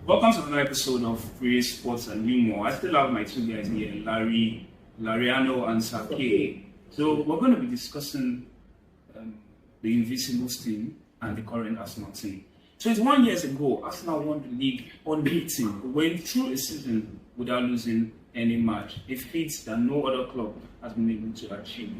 Welcome to another episode of Free Sports and Humor. I still have my two guys here, Lariano and Sake. So we're going to be discussing the Invincibles team and the current Arsenal team. 21 years ago, Arsenal won the league unbeaten, went through a season without losing any match, a feat that no other club has been able to achieve.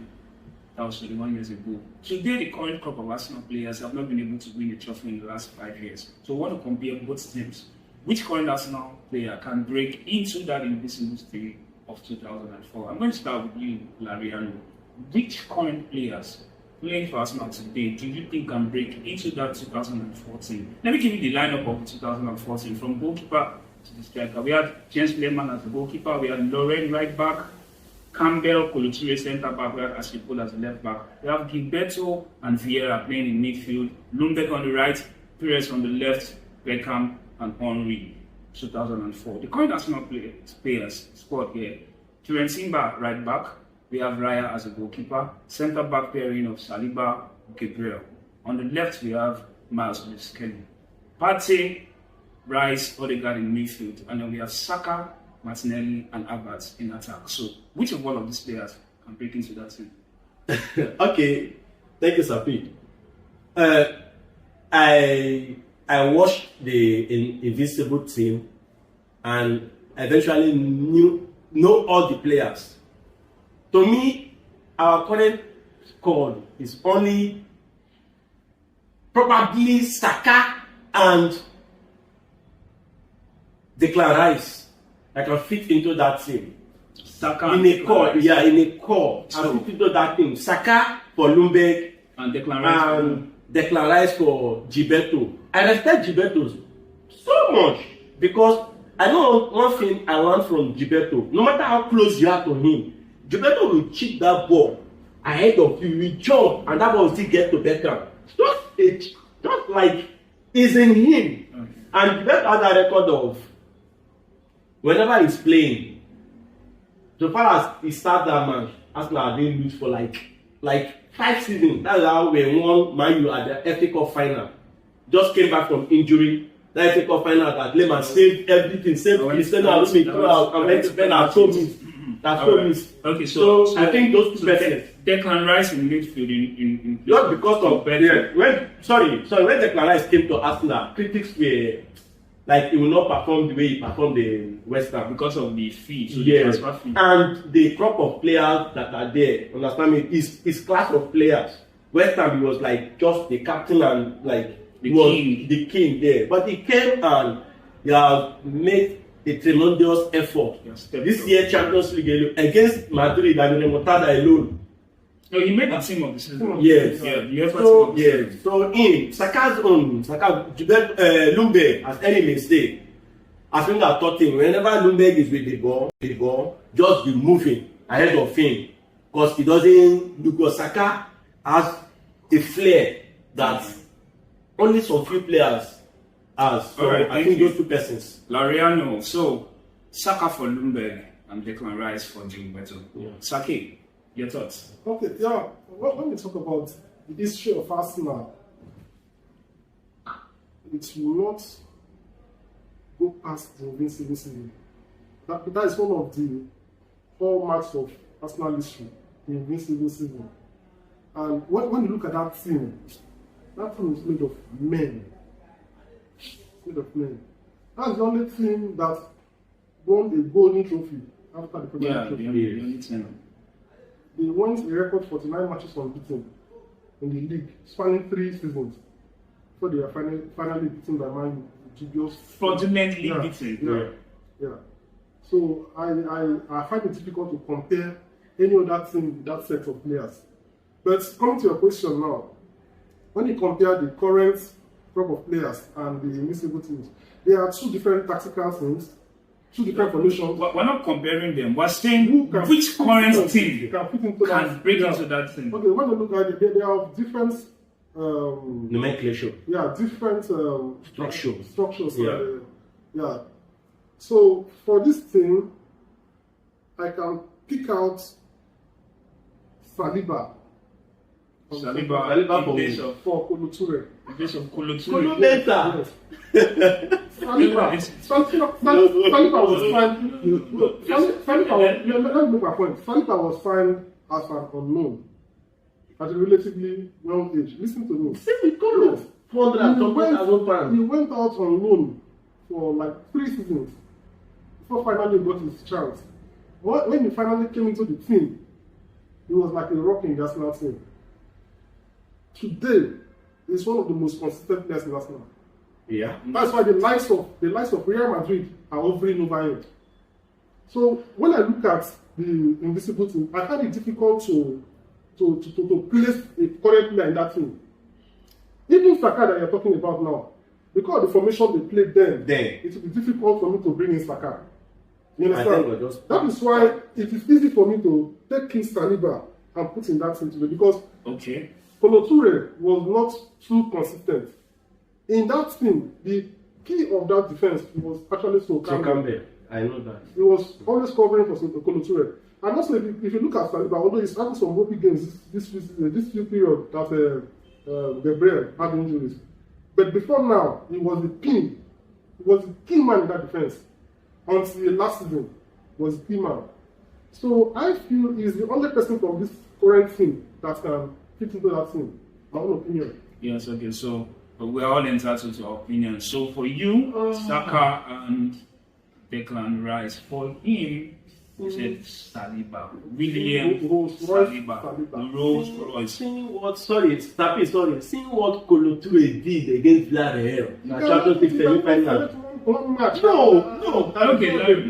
That was 21 years ago. Today, the current crop of Arsenal players have not been able to win a trophy in the last 5 years. So we want to compare both teams. Which current Arsenal player can break into that Invincibles team of 2004? I'm going to start with you, Lariano. Which current players playing for Arsenal today do you think can break into that 2014? Let me give you the lineup of 2014 from goalkeeper to the striker. We had James Lehmann as the goalkeeper, we had Lauren right back, Campbell, Koloture centre back, we had Ashley Cole as the left back. We have Gilberto and Vieira playing in midfield, Lundberg on the right, Perez on the left, Beckham and Henry. 2004. The current Arsenal players squad here: Kieran Simba right back. We have Raya as a goalkeeper. Centre back pairing of Saliba, Gabriel. On the left we have Miles Kelly. Partey, Rice, Odegaard in midfield, and then we have Saka, Martinelli, and Havertz in attack. So, which of all of these players can break into that team? Okay, thank you, Sapi. I watched the Invincible team and eventually know all the players. To me, our current squad is only probably Saka and Declan Rice that can fit into that team. Saka in a core, yeah, in a core. So, and fit into that team. Saka for Lundberg and Declan Rice for Gilberto. I respect Gilberto so much because I know one thing I learned from Gilberto. No matter how close you are to him, Gilberto will chip that ball ahead of you, will jump, and that ball will still get to Beckham. Just like it's in him. Okay. And Gilberto has a record of whenever he's playing, so far as he starts that match, Arsenal didn't lose for like 5 seasons. That's how we won Man U at the FA Cup final. Just came back from injury. That FA Cup final that Lehmann saved everything, saved Cristiano Ronaldo and went to bed and told me. That's what means. Okay, so I think those two persons. Declan Rice in midfield in just because of when Declan Rice came to Arsenal, critics were like he will not perform the way he performed the West Ham because of the fee. So yes, and the crop of players that are there, understand me, is class of players. West Ham, he was like just the captain and like the king there. But he came and he has made a tremendous effort. This year Champions League against Madrid and Remontada alone. No, he made the team of the season. Yes. Yeah, so in Saka's own, Lundberg, as any mistake, as soon as talking, whenever Lundberg is with the ball, just be moving ahead of him. Because he doesn't, because Saka has a flair that only some few players has. So right, I think those two persons. Lariano, so Saka for Lundberg and Declan Rice for Gilberto. Yeah. Sake, your thoughts? Okay, yeah. When we talk about the history of Arsenal, it will not go past the Invincible season. That is one of the hallmarks of Arsenal history, the Invincible season. And when you look at that team is made of men. That's the only team that won a golden trophy after the Premier League. They won a record 49 matches unbeaten in the league, spanning 3 seasons. So they are finally beaten by Man U. Fraudulently beaten. Yeah. So I find it difficult to compare any other team with that set of players. But coming to your question now, when you compare the current crop of players and the Invincible teams, there are 2 different tactical teams, 2 different formations. We're not comparing them. We're saying which current team can break into that team. Okay, when you look at it, they have different nomenclature. Yeah, different structures. Yeah. So for this team, I can pick out Saliba. Saliba for Koloture. In place of Koloture. Kolo better. Saliba was fine. Let me make my point. Saliba was fine as an unknown at a relatively young age. Listen to me. Same with Kolo. 400,000 pounds. He went out on loan for like 3 seasons before finally got his chance. When he finally came into the team, he was like a rock in the Arsenal team. Today, he's one of the most consistent players in Arsenal. Yeah. That's why the likes of Real Madrid are hovering over him. So when I look at the invisible team, I find it difficult to place a current player in that team. Even Saka that you're talking about now, because of the formation they played then, it will be difficult for me to bring in Saka. You understand? That is why it is easy for me to take King Saliba and put in that team today, because Kolo Toure was not too consistent. In that team, the key of that defense was actually Campbell. I know that. He was always covering for Kolo Toure. And also, if you look at Saliba, although he's having some ropey games this few period that Gabriel had injuries, but before now, he was the king. He was the key man in that defense. Until last season, was the key man. So I feel he's the only person from this current team that can fit into that team. My own opinion. Yes, okay, so we're all entitled to our opinion. So for you, Saka and Declan Rice, for him, he said Saliba. William Saliba. Rolls-Royce. Seeing what Kolo Toure did against Villarreal. Champions League semi-final. No. Okay, Larry.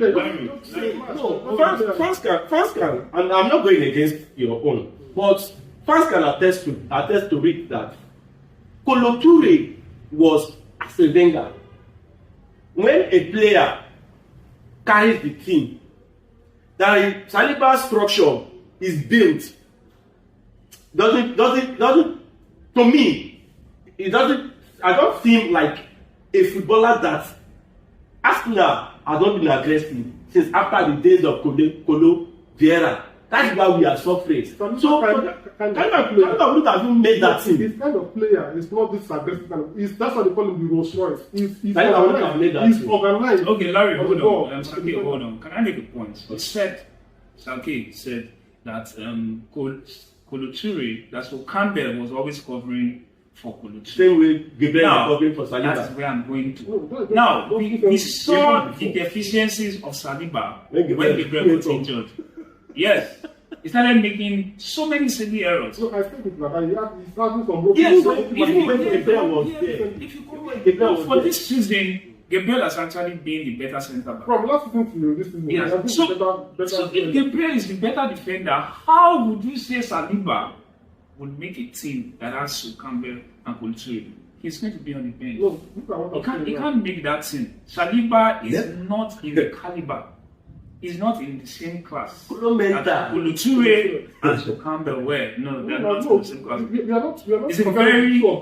No, fans can, and I'm not going against your own, but fans can attest to it that Kolo Toure was as a Wenger. When a player carries the team, that Saliba's structure is built, doesn't to me, it doesn't. I don't seem like a footballer that Arsenal has not been aggressive since after the days of Kolo Vieira. That is why we are suffering. So, Canada would have made that team. This kind of player is not this aggressive kind of. That's why they call him the Rolls-Royce. He's organized. Okay, Larry, hold on. Sake, hold on. Can I make a point? Sake said that Kolo Toure, that's what Campbell was always covering for Kolo Toure. Same way Gabriel is covering for Saliba. That's where I'm going to. Now, we saw the deficiencies of Saliba when Gabriel got injured. Yes. He started making so many silly errors. So I think it's like he's having some yes, so if you go for this season, Gabriel has actually been the better centre back. From last season to this season, yes. So if Gabriel is the better defender, how would you say Saliba would make a team that has Sol Campbell and Kolo Toure? He's going to be on the bench. No, he can't make that team. Saliba is not in the caliber. He's not in the same class. Kolo Toure and Sol Campbell were. No, they're not in the same class. We are not. It's a very. No,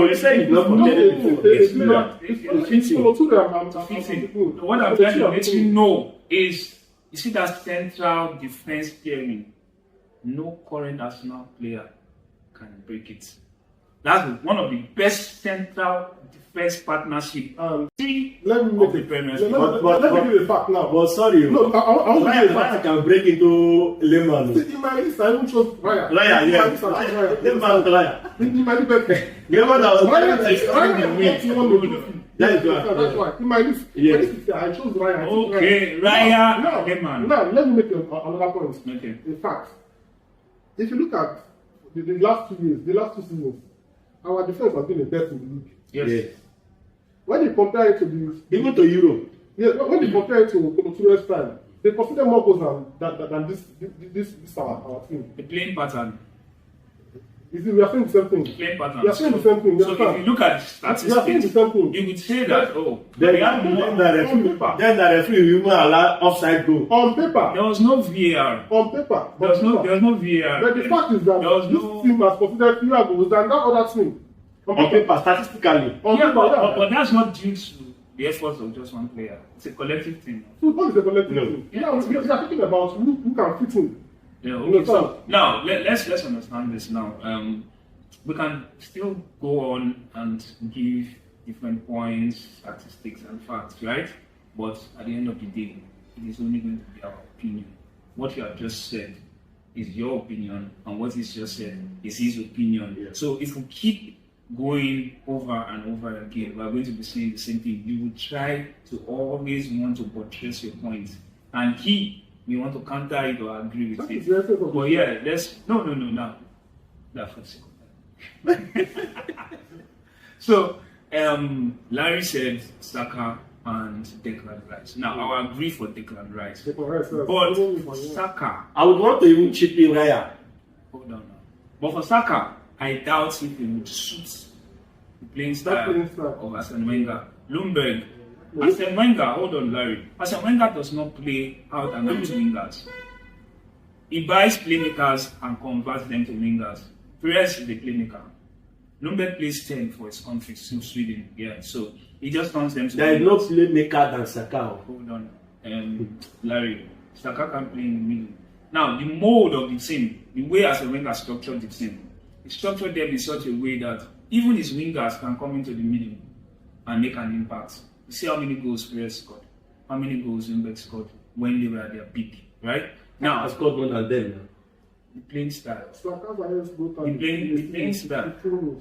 you say it's not fitting. What I'm trying to let you know is, you see that central defense pairing. No current Arsenal player can break it. That's one of the best central defense partnership. Let me give you a fact now. But sorry, no, I want to give you a fact. I can break into layman. In my list, I even chose Raya. Raya, yes. Layman Raya. In my list, that's why. In my list, I chose Raya. Okay, Raya. Now, let me make another point. Okay. In fact, if you look at the last 2 years, the last 2 seasons, our defense has been the best in the league. Yes. When you compare it to even to Europe, when you compare it to Kolo Toure's time, they consider more goals than this our team. The playing pattern. You see, we are saying the same thing. The playing pattern. We are saying the same thing. So if you look at statistics, we are saying the same thing. You would say that then the referee will allow offside goal. On paper. There was no VAR. On paper. There was no VAR. But the fact is that this team has considered fewer goals than that other team. On paper, statistically. But that's not due to the efforts of just one player. It's a collective thing. Football is a collective thing. Yeah, we are talking about who can fit in. Yeah, okay. So now let's understand this now. We can still go on and give different points, statistics, and facts, right? But at the end of the day, it is only going to be our opinion. What you have just said is your opinion, and what he's just said is his opinion. Yeah. So if we keep going over and over again, we are going to be saying the same thing. You will try to always want to buttress your point, and he may want to counter it or agree with it. But yeah, let's no. That's what's So Larry said Saka and Declan Rice. Now I agree for Declan Rice, but Saka, I would want to even chip in Raya. hold on now. But for Saka, I doubt if he would suit the playing style of Arsene Wenger. Lumberg, Arsene Wenger, hold on, Larry. Arsene Wenger does not play out and out wingers. He buys playmakers and converts them to wingers. Perez is the playmaker. Lumberg plays 10 for his country, Sweden. Yeah, so he just turns them to. There is no playmaker than Saka. Hold on, Larry. Saka can play in the middle. Now, the mold of the team, the way Arsene Wenger structured the team, he structured them in such a way that even his wingers can come into the middle and make an impact. You see how many goals Perez scored, how many goals Lumberg scored when they were at their peak, right? Now, I scored more than them. the playing style.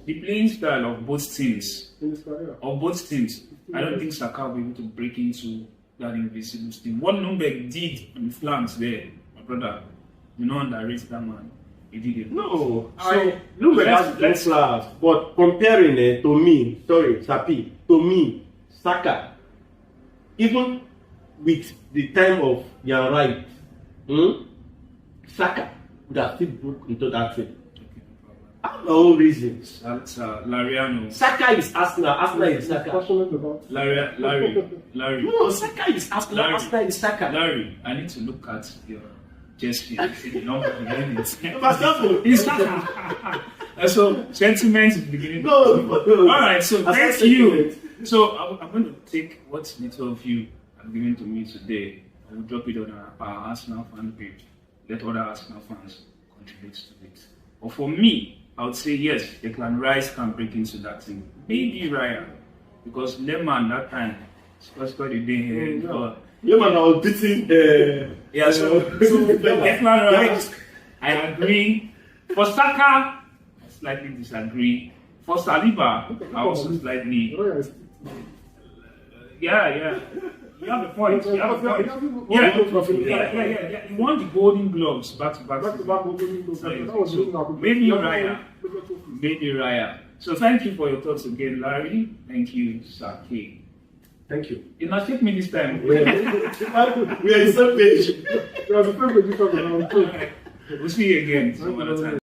The playing style of both teams. I don't think Saka will be able to break into that invincibles team. What Lumberg did on the flanks there, my brother, you know, underrate that man. He did it. No, Lumberg has great class, but comparing to me, Saka, even with the time of Jan Wright, Saka would have still broke into that thing. I have my own reasons. That's Lariano. Saka is Arsenal. Arsenal is Saka. Larry. No, Saka is Arsenal. Arsenal is Saka. Larry, I need to look at your gesture and see the number behind it. Example. It's Saka. So sentiment is beginning. No. All right. So thank you. So I'm going to take what little of you have given to me today. I will drop it on our Arsenal fan page. Let other Arsenal fans contribute to it. But for me, I would say yes, Declan Rice can break into that team. Maybe Raya, because Lehmann that time scored the day here. Lehmann was beating. So Declan Rice, I agree. For Saka, I slightly disagree. For Saliba, I also slightly. Yeah. You have a point. Yeah. He won the Golden Globes back to back. Maybe Raya. So thank you for your thoughts again, Larry. Thank you, Saki. Thank you. It must take me this time. We are in the same page. We'll see you again some other time.